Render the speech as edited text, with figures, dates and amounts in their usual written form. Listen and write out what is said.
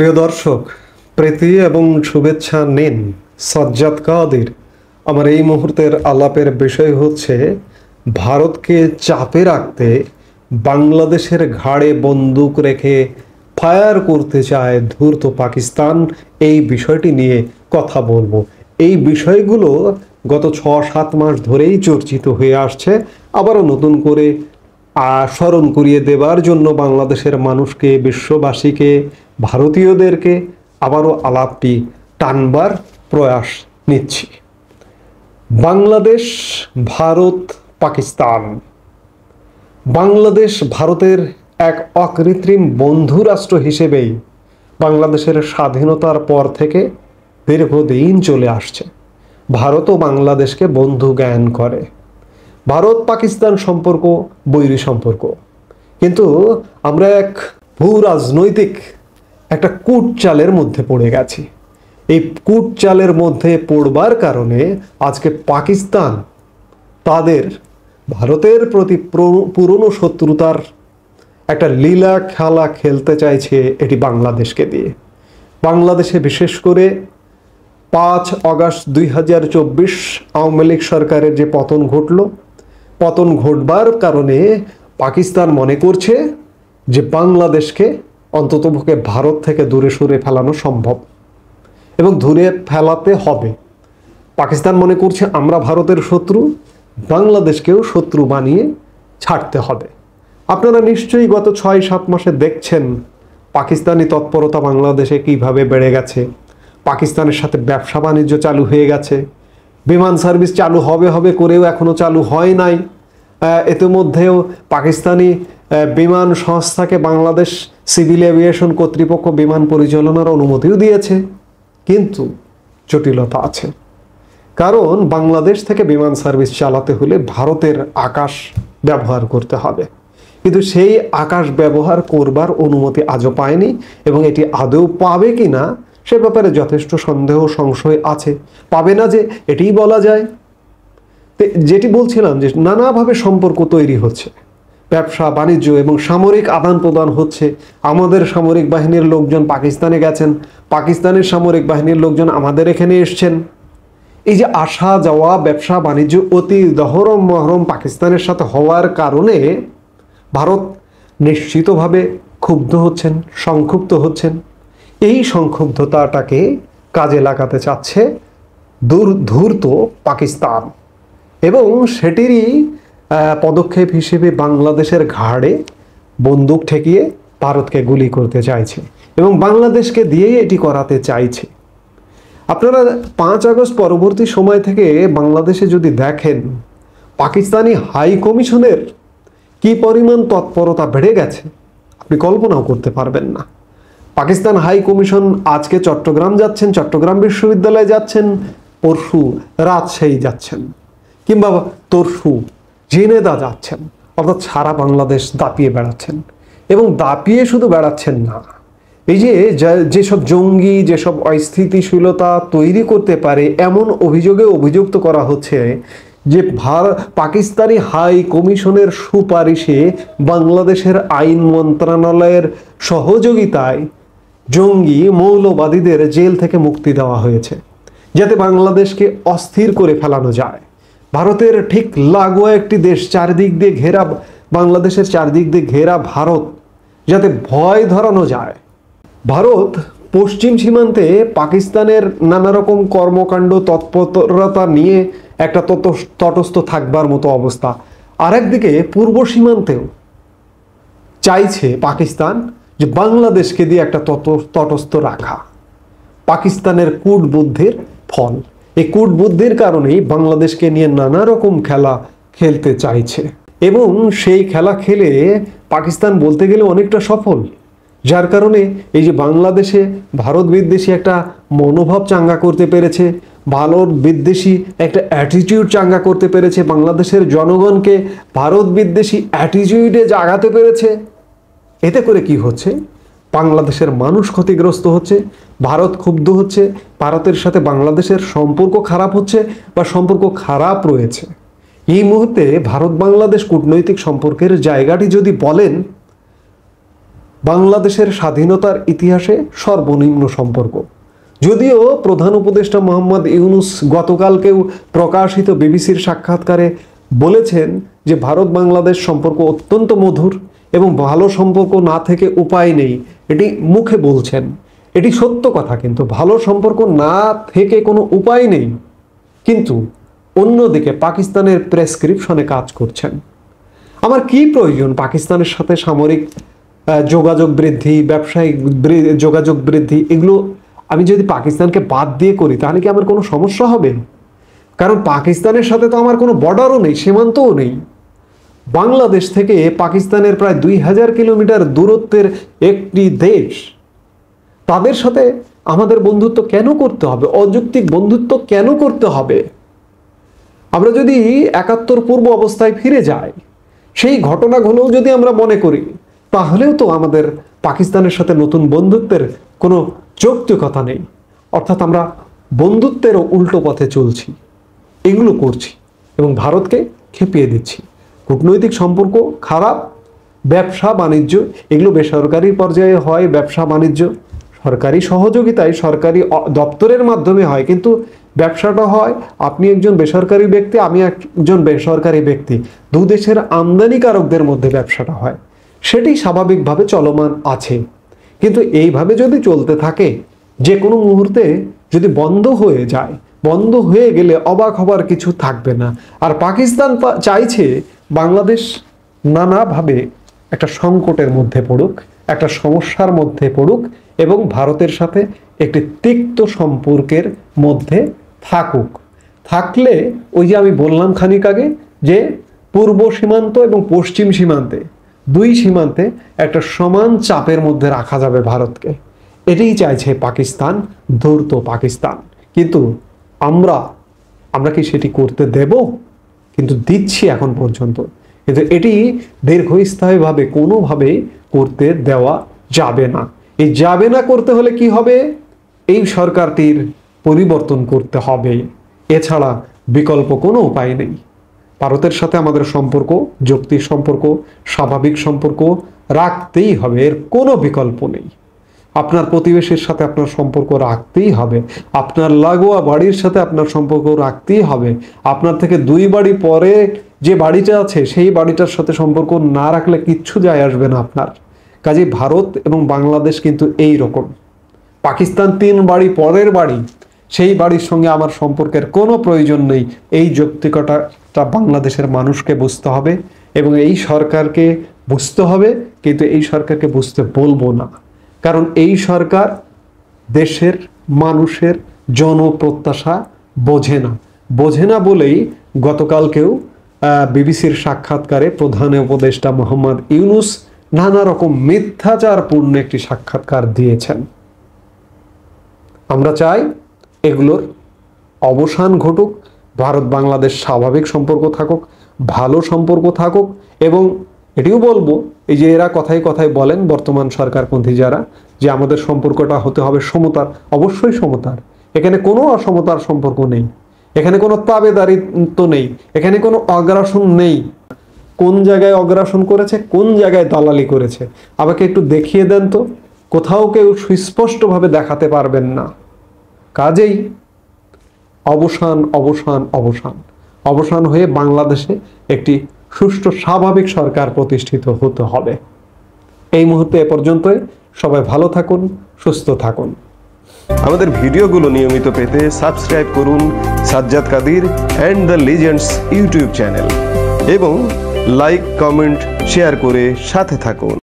প্রিয় দর্শক, প্রীতি এবং শুভেচ্ছা নিন সাজ্জাদ কাদের। আমার এই মুহূর্তের আলাপের বিষয় হচ্ছে ভারতকে চাপে রাখতে বাংলাদেশের ঘাড়ে বন্দুক রেখে ফায়ার করতে চায় ধূর্ত পাকিস্তান। এই বিষয়টি নিয়ে কথা বলবো। এই বিষয়গুলো গত 6-7 মাস ধরেই চর্চিত হয়ে আসছে। আবারও নতুন করে স্মরণ করিয়ে দেবার জন্য বাংলাদেশের মানুষকে, বিশ্ববাসীকে, ভারতীয়দেরকে আবারও আলাপটি টানবার প্রয়াস নিচ্ছি। বাংলাদেশ, ভারত, পাকিস্তান। বাংলাদেশ ভারতের এক অকৃত্রিম বন্ধু রাষ্ট্র হিসেবেই বাংলাদেশের স্বাধীনতার পর থেকে দীর্ঘদিন চলে আসছে। ভারতও বাংলাদেশকে বন্ধু জ্ঞান করে। ভারত পাকিস্তান সম্পর্ক বৈরী সম্পর্ক, কিন্তু আমরা এক ভূ রাজনৈতিক একটা কূটচালের মধ্যে পড়ে গেছি। এই কূটচালের মধ্যে পড়বার কারণে আজকে পাকিস্তান তাদের ভারতের প্রতি পুরনো শত্রুতার একটা লীলা খেলা খেলতে চাইছে, এটি বাংলাদেশকে দিয়ে। বাংলাদেশে বিশেষ করে 5 আগস্ট 2024 আওয়ামী লীগ সরকারের যে পতন ঘটবার কারণে পাকিস্তান মনে করছে যে বাংলাদেশকে অন্ততপক্ষে ভারত থেকে দূরে সরে ফেলানো সম্ভব এবং দূরে ফেলাতে হবে। পাকিস্তান মনে করছে আমরা ভারতের শত্রু, বাংলাদেশকেও শত্রু বানিয়ে ছাড়তে হবে। আপনারা নিশ্চয়ই গত 6-7 মাসে দেখছেন পাকিস্তানি তৎপরতা বাংলাদেশে কিভাবে বেড়ে গেছে। পাকিস্তানের সাথে ব্যবসা বাণিজ্য চালু হয়ে গেছে। বিমান সার্ভিস চালু হবে করেও এখনো চালু হয় নাই। ইতিমধ্যেও পাকিস্তানি বিমান সংস্থাকে বাংলাদেশ সিভিল এভিয়েশন কর্তৃপক্ষ বিমান পরিচালনার অনুমতিও দিয়েছে। কিন্তু জটিলতা আছে, কারণ বাংলাদেশ থেকে বিমান সার্ভিস চালাতে হলে ভারতের আকাশ ব্যবহার করতে হবে। কিন্তু সেই আকাশ ব্যবহার করবার অনুমতি আজও পায়নি, এবং এটি আদৌ পাবে কি না সে ব্যাপারে যথেষ্ট সন্দেহ সংশয় আছে। পাবে না যে এটিই বলা যায়। যেটি বলছিলাম যে নানাভাবে সম্পর্ক তৈরি হচ্ছে, ব্যবসা বাণিজ্য এবং সামরিক আদান প্রদান হচ্ছে। আমাদের সামরিক বাহিনীর লোকজন পাকিস্তানে গেছেন, পাকিস্তানের সামরিক বাহিনীর লোকজন আমাদের এখানে এসছেন। এই যে আসা যাওয়া, ব্যবসা বাণিজ্য অতি দহরম মহরম পাকিস্তানের সাথে হওয়ার কারণে ভারত নিশ্চিতভাবে ক্ষুব্ধ হচ্ছেন, সংক্ষুব্ধ হচ্ছেন। এই সংক্ষুব্ধতাটাকে কাজে লাগাতে চাচ্ছে ধূর্ত পাকিস্তান, এবং সেটিরই পদক্ষেপ হিসেবে বাংলাদেশের ঘাড়ে বন্দুক ঠেকিয়ে ভারতকে গুলি করতে চাইছে এবং বাংলাদেশকে দিয়েই এটি করাতে চাইছে। আপনারা 5 আগস্ট পরবর্তী সময় থেকে বাংলাদেশে যদি দেখেন, পাকিস্তানি হাই কমিশনের কি পরিমাণ তৎপরতা বেড়ে গেছে আপনি কল্পনাও করতে পারবেন না। পাকিস্তান হাই কমিশন আজকে চট্টগ্রাম যাচ্ছেন, চট্টগ্রাম বিশ্ববিদ্যালয়ে যাচ্ছেন, পরশু রাজশাহী যাচ্ছেন, কিংবা তরশু জেনেদা যাচ্ছেন। অর্থাৎ সারা বাংলাদেশ দাপিয়ে বেড়াচ্ছেন, এবং দাপিয়ে শুধু বেড়াচ্ছেন না, এই যে যেসব জঙ্গি, যেসব অস্থিতিশীলতা তৈরি করতে পারে এমন অভিযোগে অভিযুক্ত করা হচ্ছে যে পাকিস্তানি হাই কমিশনের সুপারিশে বাংলাদেশের আইন মন্ত্রণালয়ের সহযোগিতায় জঙ্গি মৌলবাদীদের জেল থেকে মুক্তি দেওয়া হয়েছে, যাতে বাংলাদেশকে অস্থির করে ফেলানো যায়। ভারতের ঠিক লাগোয়া একটি দেশ, চারদিক দিয়ে ঘেরা, বাংলাদেশের চারদিক দিয়ে ঘেরা ভারত, যাতে ভয় ধরানো যায়। ভারত পশ্চিম সীমান্তে পাকিস্তানের নানা রকম কর্মকাণ্ড তৎপরতা নিয়ে একটা তটস্থ থাকবার মতো অবস্থা। আর একদিকে পূর্ব সীমান্তেও চাইছে পাকিস্তান যে বাংলাদেশকে দিয়ে একটা তটস্থ রাখা। পাকিস্তানের কূটবুদ্ধির ফল। এই কূটবুদ্ধির কারণেই বাংলাদেশকে নিয়ে নানা রকম খেলা খেলতে চাইছে, এবং সেই খেলা খেলে পাকিস্তান বলতে গেলে অনেকটা সফল। যার কারণে এই যে বাংলাদেশে ভারত বিদ্বেষী একটা মনোভাব চাঙ্গা করতে পেরেছে, ভারত বিদ্বেষী একটা অ্যাটিটিউড চাঙ্গা করতে পেরেছে, বাংলাদেশের জনগণকে ভারত বিদ্বেষী অ্যাটিটিউডে জাগাতে পেরেছে। এতে করে কি হচ্ছে, বাংলাদেশের মানুষ ক্ষতিগ্রস্ত হচ্ছে, ভারত ক্ষুব্ধ হচ্ছে, ভারতের সাথে বাংলাদেশের সম্পর্ক খারাপ হচ্ছে বা সম্পর্ক খারাপ রয়েছে। এই মুহূর্তে ভারত বাংলাদেশ কূটনৈতিক সম্পর্কের জায়গাটি যদি বলেন, বাংলাদেশের স্বাধীনতার ইতিহাসে সর্বনিম্ন সম্পর্ক। যদিও প্রধান উপদেষ্টা মোহাম্মদ ইউনূস গতকালকেও প্রকাশিত বিবিসির সাক্ষাৎকারে বলেছেন যে ভারত বাংলাদেশ সম্পর্ক অত্যন্ত মধুর এবং ভালো সম্পর্ক না থেকে উপায় নেই, এটি মুখে বলছেন, এটি সত্য কথা, কিন্তু ভালো সম্পর্ক না থেকে কোনো উপায় নেই, কিন্তু অন্যদিকে পাকিস্তানের প্রেসক্রিপশনে কাজ করছেন। আমার কি প্রয়োজন পাকিস্তানের সাথে সামরিক যোগাযোগ বৃদ্ধি, ব্যবসায়িক যোগাযোগ বৃদ্ধি, এগুলো আমি যদি পাকিস্তানকে বাদ দিয়ে করি তাহলে কি আমার কোনো সমস্যা হবে? কারণ পাকিস্তানের সাথে তো আমার কোনো বর্ডারও নেই, সীমান্তও নেই। বাংলাদেশ থেকে পাকিস্তানের প্রায় 2000 কিলোমিটার দূরত্বের একটি দেশ, তাদের সাথে আমাদের বন্ধুত্ব কেন করতে হবে? অযৌক্তিক বন্ধুত্ব কেন করতে হবে? আমরা যদি 71 পূর্ব অবস্থায় ফিরে যাই, সেই ঘটনাগুলো যদি আমরা মনে করি, তাহলেও তো আমাদের পাকিস্তানের সাথে নতুন বন্ধুত্বের কোনো যৌক্তিকতা নেই। অর্থাৎ আমরা বন্ধুত্বেরও উল্টো পথে চলছি, এগুলো করছি এবং ভারতকে খেপিয়ে দিচ্ছি। কূটনৈতিক সম্পর্ক খারাপ, ব্যবসা বাণিজ্য এগুলো বেসরকারি পর্যায়ে হয়, ব্যবসা বাণিজ্য সরকারি সহযোগিতায় সরকারি দপ্তরের মাধ্যমে হয়, কিন্তু ব্যবসাটা হয় আপনি একজন বেসরকারি ব্যক্তি, আমি একজন বেসরকারি ব্যক্তি, দু দেশের আমদানিকারকদের মধ্যে ব্যবসাটা হয়, সেটি স্বাভাবিকভাবে চলমান আছে। কিন্তু এইভাবে যদি চলতে থাকে, যে কোনো মুহূর্তে যদি বন্ধ হয়ে যায়, বন্ধ হয়ে গেলে অবাক হবার কিছু থাকবে না। আর পাকিস্তান চাইছে বাংলাদেশ নানাভাবে একটা সংকটের মধ্যে পড়ুক, একটা সমস্যার মধ্যে পড়ুক এবং ভারতের সাথে একটি তিক্ত সম্পর্কের মধ্যে থাকুক। থাকলে ওই যে আমি বললাম খানিক আগে যে পূর্ব সীমান্ত এবং পশ্চিম সীমান্তে, দুই সীমান্তে একটা সমান চাপের মধ্যে রাখা যাবে ভারতকে। এটাই চাইছে পাকিস্তান, ধূর্ত পাকিস্তান। কিন্তু আমরা কি সেটি করতে দেব? কিন্তু দিচ্ছি এখন পর্যন্ত, কিন্তু এটি দীর্ঘস্থায়ীভাবে কোনোভাবে করতে দেওয়া যাবে না। এই যাবে না করতে হলে কি হবে? এই সরকারটির পরিবর্তন করতে হবে, এছাড়া বিকল্প কোনো উপায় নেই। ভারতের সাথে আমাদের সম্পর্ক যৌক্তিক সম্পর্ক, স্বাভাবিক সম্পর্ক রাখতেই হবে, এর কোনো বিকল্প নেই। আপনার প্রতিবেশীর সাথে আপনার সম্পর্ক রাখতেই হবে, আপনার লাগোয়া বাড়ির সাথে আপনার সম্পর্ক রাখতেই হবে। আপনার থেকে 2 বাড়ি পরে যে বাড়িটা আছে সেই বাড়িটার সাথে সম্পর্ক না রাখলে কিচ্ছু যায় আসবে না আপনার। কাজে ভারত এবং বাংলাদেশ কিন্তু এই রকম। পাকিস্তান 3 বাড়ি পরের বাড়ি, সেই বাড়ির সঙ্গে আমার সম্পর্কের কোনো প্রয়োজন নেই। এই যৌক্তিকতাটা বাংলাদেশের মানুষকে বুঝতে হবে এবং এই সরকারকে বুঝতে হবে, কিন্তু এই সরকারকে বুঝতে বলবো না। কারণ এই সরকার দেশের মানুষের জনপ্রত্যাশা বোঝে না বলেই গতকালকেও বিবিসির সাক্ষাৎকারে প্রধান উপদেষ্টা মোহাম্মদ ইউনূস নানা রকম মিথ্যাচারপূর্ণ একটি সাক্ষাৎকার দিয়েছেন। আমরা চাই এগুলোর অবসান ঘটুক, ভারত বাংলাদেশ স্বাভাবিক সম্পর্ক থাকুক, ভালো সম্পর্ক থাকুক। এবং এটিও বলবো, এই যে এরা কথায় কথায় বলেন বর্তমান সরকারপন্থী যারা, যে আমাদের সম্পর্কটা হতে হবে সমতার, অবশ্যই সমতার। এখানে কোনো অসমতার সম্পর্ক নেই, এখানে কোনো তাবেদারিত্ব নেই, এখানে কোনো অগ্রাসন নেই। কোন জায়গায় অগ্রাসন করেছে, কোন জায়গায় দালালি করেছে আমাকে একটু দেখিয়ে দেন তো। কোথাও কেউ সুস্পষ্টভাবে দেখাতে পারবেন না। কাজেই অবসান অবসান অবসান অবসান হয়ে বাংলাদেশে একটি সুষ্ঠু স্বাভাবিক সরকার প্রতিষ্ঠিত হতে হবে। এই মুহূর্তে এ পর্যন্তই। সবাই ভালো থাকুন, সুস্থ থাকুন। আমাদের ভিডিওগুলো নিয়মিত পেতে সাবস্ক্রাইব করুন Sajjad Kadir and the legends YouTube channel এবং লাইক, কমেন্ট, শেয়ার করে সাথে থাকুন।